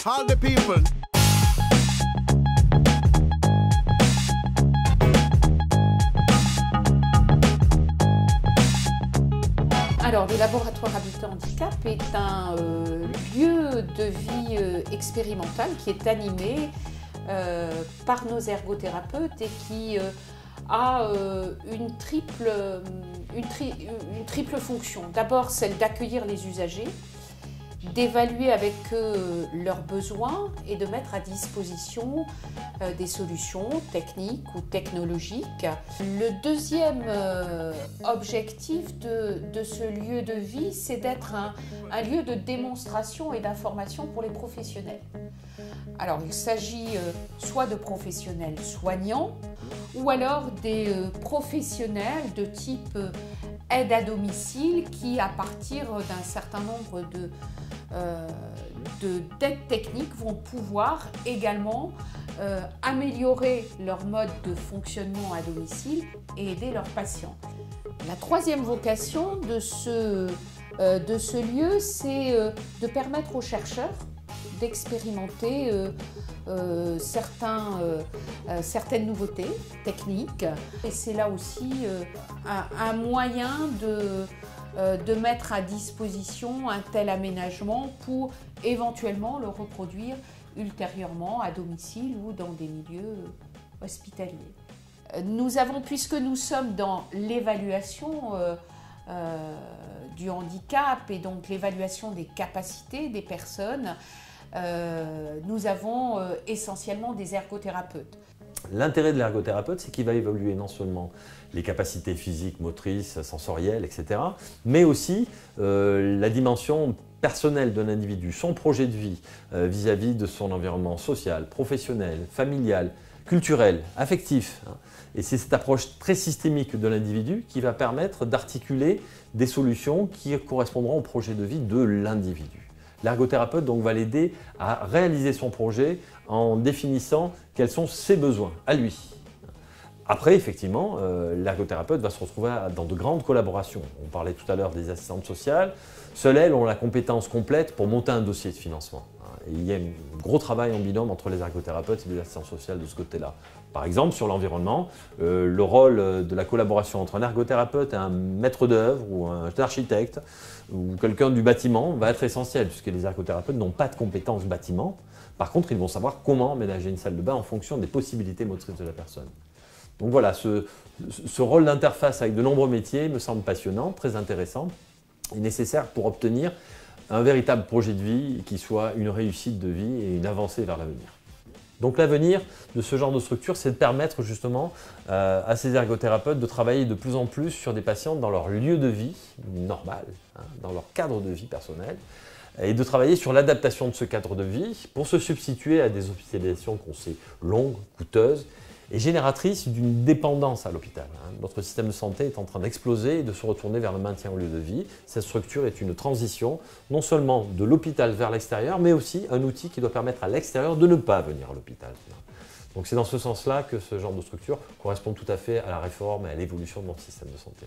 All the people. Alors, le laboratoire Habitat Handicap est un lieu de vie expérimental qui est animé par nos ergothérapeutes et qui a une triple fonction. D'abord, celle d'accueillir les usagers, d'évaluer avec eux leurs besoins et de mettre à disposition des solutions techniques ou technologiques. Le deuxième objectif de ce lieu de vie, c'est d'être un lieu de démonstration et d'information pour les professionnels. Alors, il s'agit soit de professionnels soignants ou alors des professionnels de type aide à domicile qui, à partir d'un certain nombre d'aides techniques, vont pouvoir également améliorer leur mode de fonctionnement à domicile et aider leurs patients. La troisième vocation de ce lieu, c'est de permettre aux chercheurs d'expérimenter certaines nouveautés techniques. Et c'est là aussi un moyen de mettre à disposition un tel aménagement pour éventuellement le reproduire ultérieurement à domicile ou dans des milieux hospitaliers. Nous avons, puisque nous sommes dans l'évaluation du handicap et donc l'évaluation des capacités des personnes, nous avons essentiellement des ergothérapeutes. L'intérêt de l'ergothérapeute, c'est qu'il va évaluer non seulement les capacités physiques, motrices, sensorielles, etc., mais aussi la dimension personnelle de l'individu, son projet de vie vis-à-vis de son environnement social, professionnel, familial, culturel, affectif. Et c'est cette approche très systémique de l'individu qui va permettre d'articuler des solutions qui correspondront au projet de vie de l'individu. L'ergothérapeute donc va l'aider à réaliser son projet en définissant quels sont ses besoins à lui. Après, effectivement, l'ergothérapeute va se retrouver dans de grandes collaborations. On parlait tout à l'heure des assistantes sociales. Seules elles ont la compétence complète pour monter un dossier de financement. Et il y a un gros travail en binôme entre les ergothérapeutes et les assistantes sociales de ce côté-là. Par exemple, sur l'environnement, le rôle de la collaboration entre un ergothérapeute et un maître d'œuvre ou un architecte ou quelqu'un du bâtiment va être essentiel puisque les ergothérapeutes n'ont pas de compétences bâtiment. Par contre, ils vont savoir comment aménager une salle de bain en fonction des possibilités motrices de la personne. Donc voilà, ce rôle d'interface avec de nombreux métiers me semble passionnant, très intéressant et nécessaire pour obtenir un véritable projet de vie qui soit une réussite de vie et une avancée vers l'avenir. Donc l'avenir de ce genre de structure, c'est de permettre justement à ces ergothérapeutes de travailler de plus en plus sur des patients dans leur lieu de vie normal, dans leur cadre de vie personnel, et de travailler sur l'adaptation de ce cadre de vie pour se substituer à des hospitalisations qu'on sait longues, coûteuses et génératrices d'une dépendance à l'hôpital. Notre système de santé est en train d'exploser et de se retourner vers le maintien au lieu de vie. Cette structure est une transition non seulement de l'hôpital vers l'extérieur, mais aussi un outil qui doit permettre à l'extérieur de ne pas venir à l'hôpital. Donc c'est dans ce sens-là que ce genre de structure correspond tout à fait à la réforme et à l'évolution de notre système de santé.